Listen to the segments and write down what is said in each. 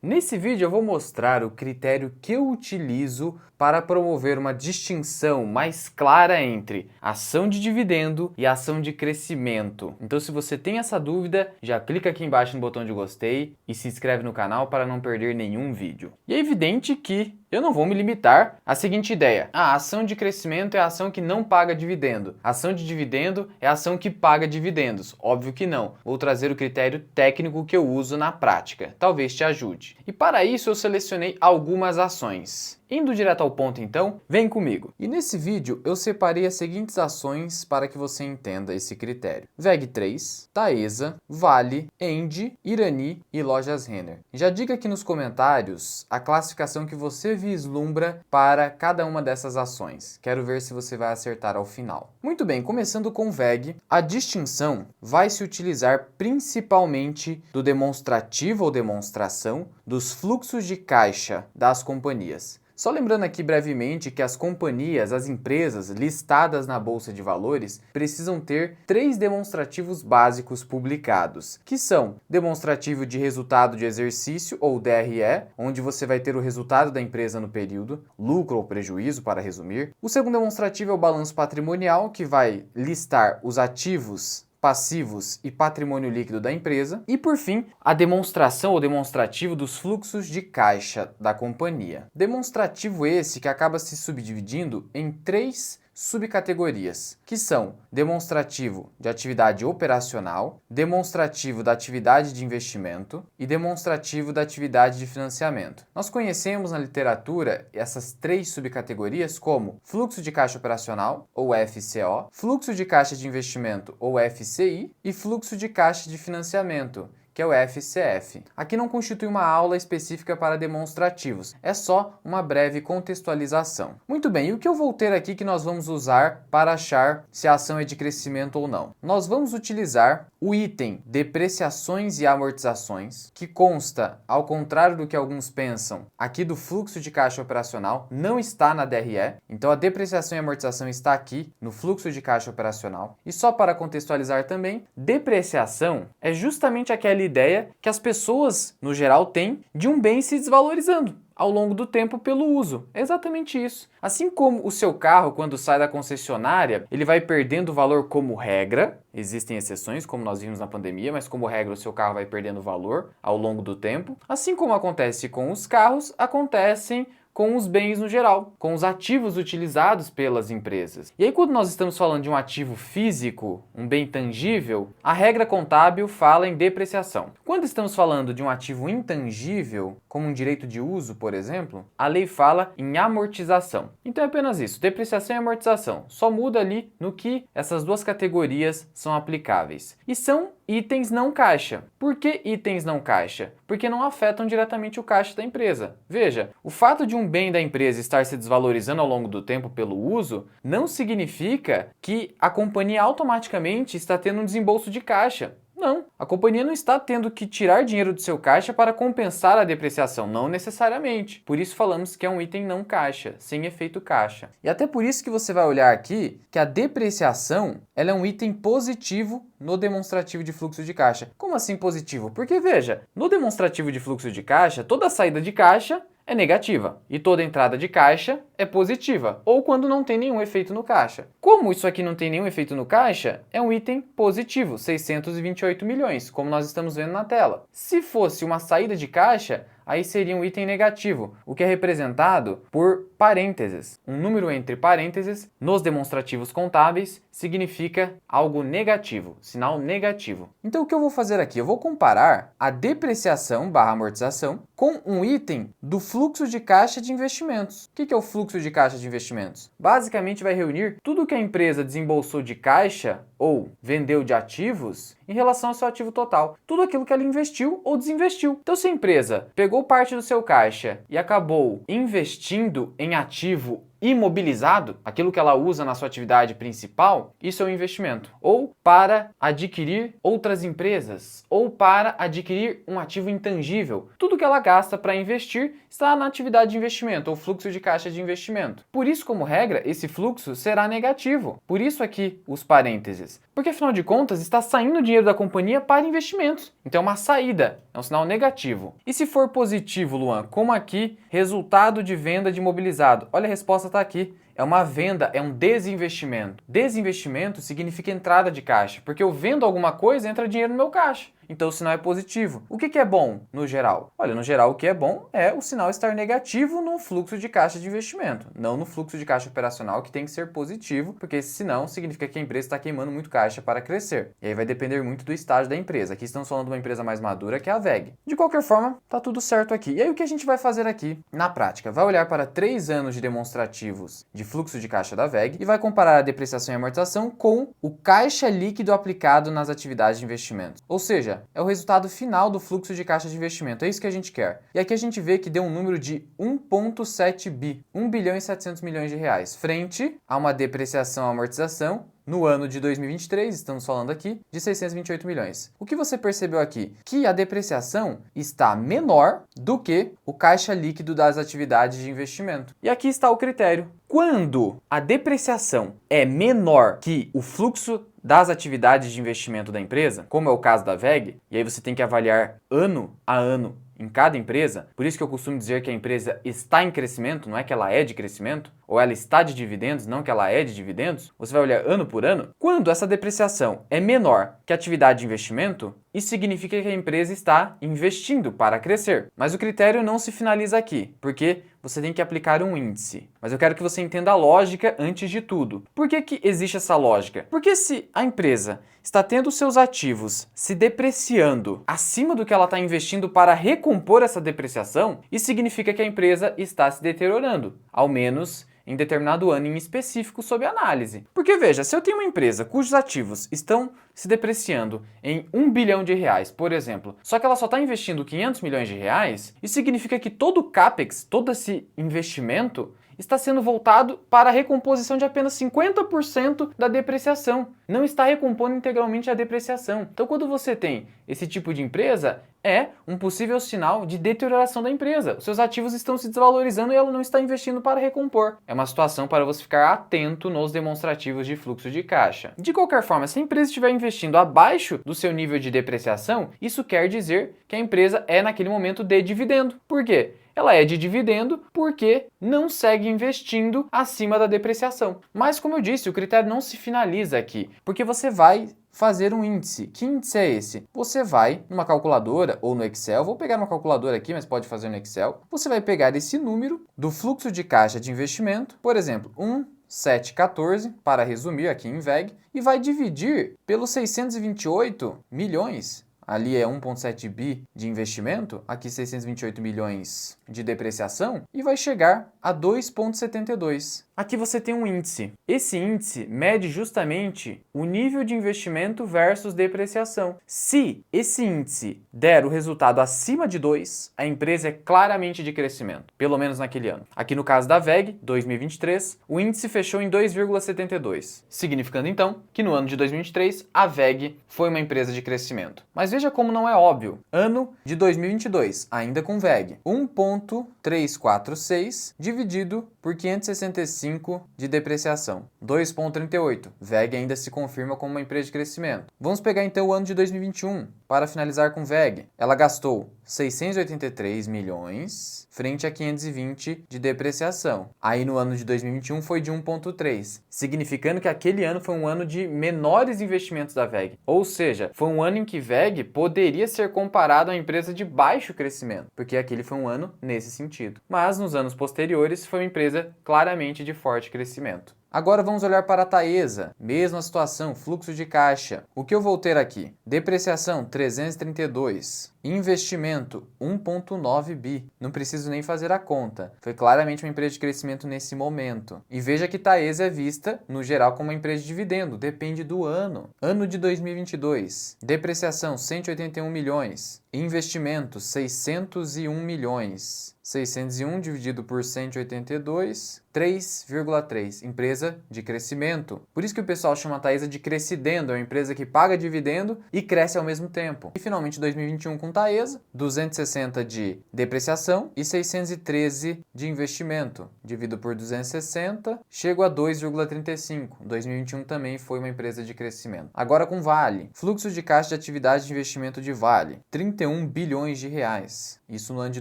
Nesse vídeo eu vou mostrar o critério que eu utilizo para promover uma distinção mais clara entre ação de dividendo e ação de crescimento. Então, se você tem essa dúvida, já clica aqui embaixo no botão de gostei e se inscreve no canal para não perder nenhum vídeo. E é evidente que eu não vou me limitar à seguinte ideia: a ação de crescimento é a ação que não paga dividendo. A ação de dividendo é a ação que paga dividendos. Óbvio que não. Vou trazer o critério técnico que eu uso na prática. Talvez te ajude. E para isso eu selecionei algumas ações. Indo direto ao ponto então, vem comigo. E nesse vídeo eu separei as seguintes ações para que você entenda esse critério: VEG3, Taesa, Vale, Engie, Irani e Lojas Renner. Já diga aqui nos comentários a classificação que você vislumbra para cada uma dessas ações. Quero ver se você vai acertar ao final. Muito bem, começando com VEG, a distinção vai se utilizar principalmente do demonstrativo ou demonstração dos fluxos de caixa das companhias. Só lembrando aqui brevemente que as companhias, as empresas listadas na Bolsa de Valores precisam ter 3 demonstrativos básicos publicados, que são demonstrativo de resultado de exercício, ou DRE, onde você vai ter o resultado da empresa no período, lucro ou prejuízo, para resumir. O segundo demonstrativo é o balanço patrimonial, que vai listar os ativos, passivos e patrimônio líquido da empresa. E por fim, a demonstração ou demonstrativo dos fluxos de caixa da companhia. Demonstrativo esse que acaba se subdividindo em 3 subcategorias, que são demonstrativo de atividade operacional, demonstrativo da atividade de investimento e demonstrativo da atividade de financiamento. Nós conhecemos na literatura essas 3 subcategorias como fluxo de caixa operacional, ou FCO, fluxo de caixa de investimento, ou FCI, e fluxo de caixa de financiamento, que é o FCF. Aqui não constitui uma aula específica para demonstrativos, é só uma breve contextualização. Muito bem, e o que eu vou ter aqui que nós vamos usar para achar se a ação é de crescimento ou não? Nós vamos utilizar o item depreciações e amortizações, que consta, ao contrário do que alguns pensam, aqui do fluxo de caixa operacional, não está na DRE, então a depreciação e amortização está aqui no fluxo de caixa operacional. E só para contextualizar também, depreciação é justamente aquela ideia que as pessoas, no geral, têm de um bem se desvalorizando ao longo do tempo pelo uso. É exatamente isso. Assim como o seu carro, quando sai da concessionária, ele vai perdendo valor como regra. Existem exceções, como nós vimos na pandemia, mas como regra o seu carro vai perdendo valor ao longo do tempo. Assim como acontece com os carros, acontecem com os bens no geral, com os ativos utilizados pelas empresas. E aí, quando nós estamos falando de um ativo físico, um bem tangível, a regra contábil fala em depreciação. Quando estamos falando de um ativo intangível, como um direito de uso, por exemplo, a lei fala em amortização. Então é apenas isso, depreciação e amortização. Só muda ali no que essas 2 categorias são aplicáveis. E são itens não caixa. Por que itens não caixa? Porque não afetam diretamente o caixa da empresa. Veja, o fato de um bem da empresa estar se desvalorizando ao longo do tempo pelo uso não significa que a companhia automaticamente está tendo um desembolso de caixa. Não, a companhia não está tendo que tirar dinheiro do seu caixa para compensar a depreciação, não necessariamente. Por isso falamos que é um item não caixa, sem efeito caixa. E até por isso que você vai olhar aqui que a depreciação ela é um item positivo no demonstrativo de fluxo de caixa. Como assim positivo? Porque veja, no demonstrativo de fluxo de caixa, toda saída de caixa é negativa e toda entrada de caixa é positiva, ou quando não tem nenhum efeito no caixa. Como isso aqui não tem nenhum efeito no caixa, é um item positivo, 628 milhões, como nós estamos vendo na tela. Se fosse uma saída de caixa, aí seria um item negativo, o que é representado por parênteses. Um número entre parênteses, nos demonstrativos contábeis, significa algo negativo, sinal negativo. Então o que eu vou fazer aqui? Eu vou comparar a depreciação / amortização com um item do fluxo de caixa de investimentos. O que é o fluxo de caixa de investimentos? Basicamente vai reunir tudo que a empresa desembolsou de caixa ou vendeu de ativos em relação ao seu ativo total. Tudo aquilo que ela investiu ou desinvestiu. Então, se a empresa pegou parte do seu caixa e acabou investindo em ativo imobilizado, aquilo que ela usa na sua atividade principal, isso é um investimento. Ou para adquirir outras empresas, ou para adquirir um ativo intangível. Tudo que ela gasta para investir está na atividade de investimento, ou fluxo de caixa de investimento. Por isso, como regra, esse fluxo será negativo. Por isso aqui os parênteses. Porque afinal de contas está saindo dinheiro da companhia para investimentos. Então é uma saída, é um sinal negativo. E se for positivo, Luan, como aqui, resultado de venda de imobilizado? Olha, a resposta está aqui. É uma venda, é um desinvestimento. Desinvestimento significa entrada de caixa, porque eu vendo alguma coisa, entra dinheiro no meu caixa. Então o sinal é positivo. O que é bom no geral? Olha, no geral o que é bom é o sinal estar negativo no fluxo de caixa de investimento, não no fluxo de caixa operacional, que tem que ser positivo, porque senão significa que a empresa está queimando muito caixa para crescer. E aí vai depender muito do estágio da empresa. Aqui estamos falando de uma empresa mais madura, que é a WEG. De qualquer forma, tá tudo certo aqui. E aí o que a gente vai fazer aqui? Na prática, vai olhar para 3 anos de demonstrativos de fluxo de caixa da WEG e vai comparar a depreciação e amortização com o caixa líquido aplicado nas atividades de investimento. Ou seja, é o resultado final do fluxo de caixa de investimento. É isso que a gente quer. E aqui a gente vê que deu um número de 1,7 bi, 1 bilhão e 700 milhões de reais, frente a uma depreciação e amortização no ano de 2023, estamos falando aqui, de 628 milhões. O que você percebeu aqui? Que a depreciação está menor do que o caixa líquido das atividades de investimento. E aqui está o critério. Quando a depreciação é menor que o fluxo das atividades de investimento da empresa, como é o caso da WEG, e aí você tem que avaliar ano a ano em cada empresa, por isso que eu costumo dizer que a empresa está em crescimento, não é que ela é de crescimento, ou ela está de dividendos, não que ela é de dividendos, você vai olhar ano por ano. Quando essa depreciação é menor que a atividade de investimento, isso significa que a empresa está investindo para crescer. Mas o critério não se finaliza aqui, porque você tem que aplicar um índice. Mas eu quero que você entenda a lógica antes de tudo. Por que existe essa lógica? Porque se a empresa está tendo seus ativos se depreciando acima do que ela está investindo para recompor essa depreciação, isso significa que a empresa está se deteriorando, ao menos em determinado ano em específico sob análise. Porque veja, se eu tenho uma empresa cujos ativos estão se depreciando em 1 bilhão de reais, por exemplo, só que ela só está investindo 500 milhões de reais, isso significa que todo o CAPEX, todo esse investimento, está sendo voltado para a recomposição de apenas 50% da depreciação. Não está recompondo integralmente a depreciação. Então, quando você tem esse tipo de empresa, é um possível sinal de deterioração da empresa. Os seus ativos estão se desvalorizando e ela não está investindo para recompor. É uma situação para você ficar atento nos demonstrativos de fluxo de caixa. De qualquer forma, se a empresa estiver investindo abaixo do seu nível de depreciação, isso quer dizer que a empresa é naquele momento de dividendo. Por quê? Ela é de dividendo porque não segue investindo acima da depreciação. Mas, como eu disse, o critério não se finaliza aqui, porque você vai fazer um índice. Que índice é esse? Você vai numa calculadora ou no Excel, vou pegar uma calculadora aqui, mas pode fazer no Excel. Você vai pegar esse número do fluxo de caixa de investimento, por exemplo, 1,714, para resumir aqui em WEG, e vai dividir pelos 628 milhões. Ali é 1,7 bi de investimento, aqui 628 milhões de depreciação, e vai chegar a 2,72. Aqui você tem um índice. Esse índice mede justamente o nível de investimento versus depreciação. Se esse índice der o resultado acima de 2, a empresa é claramente de crescimento, pelo menos naquele ano. Aqui no caso da WEG, 2023, o índice fechou em 2,72, significando então que no ano de 2023 a WEG foi uma empresa de crescimento. Mas veja como não é óbvio. Ano de 2022, ainda com WEG, 1,346 dividido por 565 de depreciação, 2,38. WEG ainda se confirma como uma empresa de crescimento. Vamos pegar então o ano de 2021 para finalizar com WEG. Ela gastou 683 milhões frente a 520 de depreciação. Aí no ano de 2021 foi de 1,3, significando que aquele ano foi um ano de menores investimentos da WEG. Ou seja, foi um ano em que WEG poderia ser comparado a uma empresa de baixo crescimento, porque aquele foi um ano nesse sentido. Mas nos anos posteriores foi uma empresa claramente de forte crescimento. Agora vamos olhar para a Taesa, mesma situação, fluxo de caixa. O que eu vou ter aqui? Depreciação 332, investimento 1,9 bi. Não preciso nem fazer a conta. Foi claramente uma empresa de crescimento nesse momento. E veja que Taesa é vista, no geral, como uma empresa de dividendo, depende do ano. Ano de 2022, depreciação 181 milhões, Investimentos, 601 milhões. 601 dividido por 182, 3,3. Empresa de crescimento. Por isso que o pessoal chama a Taesa de crescidendo, é uma empresa que paga dividendo e cresce ao mesmo tempo. E finalmente 2021 com Taesa, 260 de depreciação e 613 de investimento. Divido por 260, chego a 2,35. 2021 também foi uma empresa de crescimento. Agora com Vale. Fluxo de caixa de atividade de investimento de Vale, 31 bilhões de reais. Isso no ano de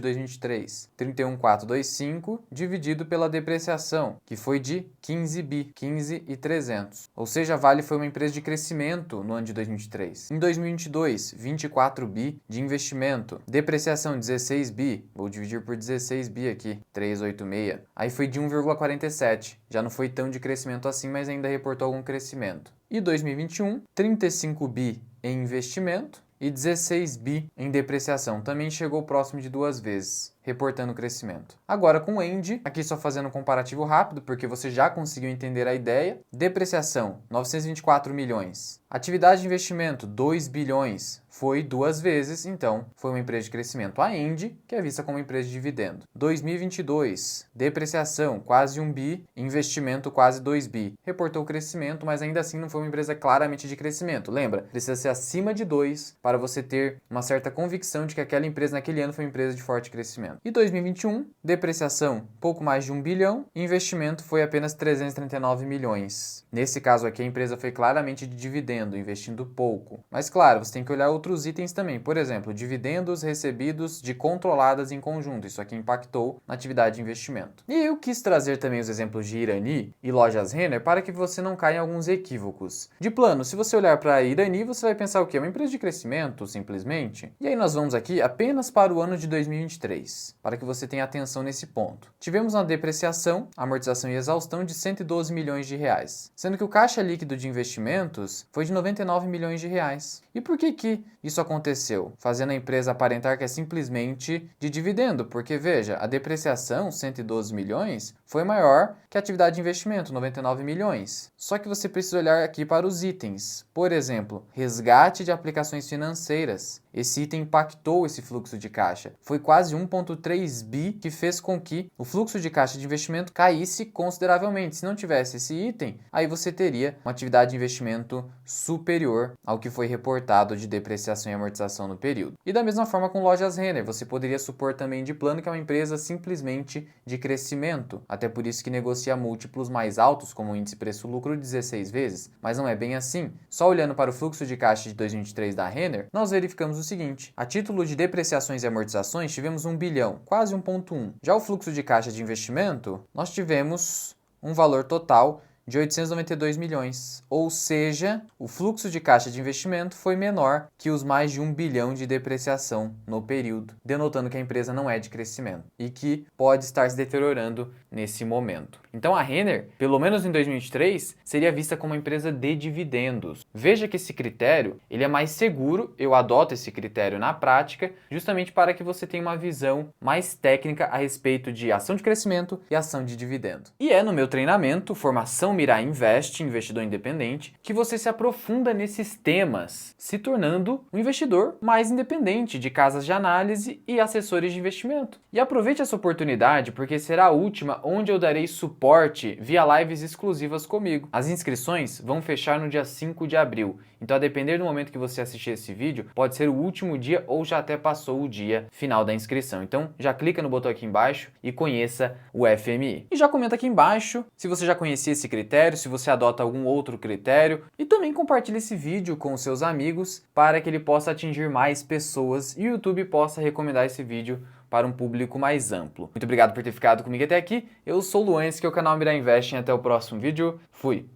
2023. 31.425 dividido pela depreciação, que foi de 15 bi, 15.300. Ou seja, a Vale foi uma empresa de crescimento no ano de 2023. Em 2022, 24 bi de investimento. Depreciação, 16 bi. Vou dividir por 16 bi aqui, 386. Aí foi de 1,47. Já não foi tão de crescimento assim, mas ainda reportou algum crescimento. E 2021, 35 bi em investimento e 16 bi em depreciação. Também chegou próximo de 2 vezes, reportando crescimento. Agora com o Engie, aqui só fazendo um comparativo rápido, porque você já conseguiu entender a ideia. Depreciação, 924 milhões. Atividade de investimento, 2 bilhões. Foi 2 vezes, então foi uma empresa de crescimento. A Engie, que é vista como empresa de dividendo. 2022, depreciação, quase 1 bi. Investimento, quase 2 bi. Reportou crescimento, mas ainda assim não foi uma empresa claramente de crescimento. Lembra? Precisa ser acima de 2 para você ter uma certa convicção de que aquela empresa naquele ano foi uma empresa de forte crescimento. E 2021, depreciação, pouco mais de 1 bilhão, investimento foi apenas 339 milhões. Nesse caso aqui, a empresa foi claramente de dividendo, investindo pouco. Mas claro, você tem que olhar outros itens também. Por exemplo, dividendos recebidos de controladas em conjunto. Isso aqui impactou na atividade de investimento. E eu quis trazer também os exemplos de Irani e lojas Renner para que você não caia em alguns equívocos. De plano, se você olhar para Irani, você vai pensar o quê? Uma empresa de crescimento, simplesmente? E aí nós vamos aqui apenas para o ano de 2023, para que você tenha atenção nesse ponto. Tivemos uma depreciação, amortização e exaustão de 112 milhões de reais, sendo que o caixa líquido de investimentos foi de 99 milhões de reais. E por que isso aconteceu? Fazendo a empresa aparentar que é simplesmente de dividendo, porque veja, a depreciação, 112 milhões, foi maior que a atividade de investimento, 99 milhões. Só que você precisa olhar aqui para os itens. Por exemplo, resgate de aplicações financeiras. Esse item impactou esse fluxo de caixa. Foi quase 1,3 bi que fez com que o fluxo de caixa de investimento caísse consideravelmente. Se não tivesse esse item, aí você teria uma atividade de investimento superior ao que foi reportado de depreciação e amortização no período. E da mesma forma com lojas Renner, você poderia supor também de plano que é uma empresa simplesmente de crescimento. Até por isso que negocia múltiplos mais altos, como o índice preço-lucro, 16 vezes. Mas não é bem assim. Só olhando para o fluxo de caixa de 2023 da Renner, nós verificamos o seguinte: a título de depreciações e amortizações tivemos 1 bilhão, quase 1,1. Já o fluxo de caixa de investimento, nós tivemos um valor total de 892 milhões, ou seja, o fluxo de caixa de investimento foi menor que os mais de 1 bilhão de depreciação no período, denotando que a empresa não é de crescimento e que pode estar se deteriorando nesse momento. Então a Renner, pelo menos em 2023, seria vista como uma empresa de dividendos. Veja que esse critério ele é mais seguro, eu adoto esse critério na prática, justamente para que você tenha uma visão mais técnica a respeito de ação de crescimento e ação de dividendo. E é no meu treinamento, Formação Mirai Invest, investidor independente, que você se aprofunda nesses temas, se tornando um investidor mais independente de casas de análise e assessores de investimento. E aproveite essa oportunidade porque será a última onde eu darei suporte via lives exclusivas comigo. As inscrições vão fechar no dia 5 de abril, então a depender do momento que você assistir esse vídeo, pode ser o último dia ou já até passou o dia final da inscrição. Então já clica no botão aqui embaixo e conheça o FMI. E já comenta aqui embaixo se você já conhecia esse critério, se você adota algum outro critério, e também compartilhe esse vídeo com os seus amigos para que ele possa atingir mais pessoas e o YouTube possa recomendar esse vídeo para um público mais amplo. Muito obrigado por ter ficado comigo até aqui. Eu sou o Luan, esse aqui é o canal Mirai Invest. Até o próximo vídeo. Fui!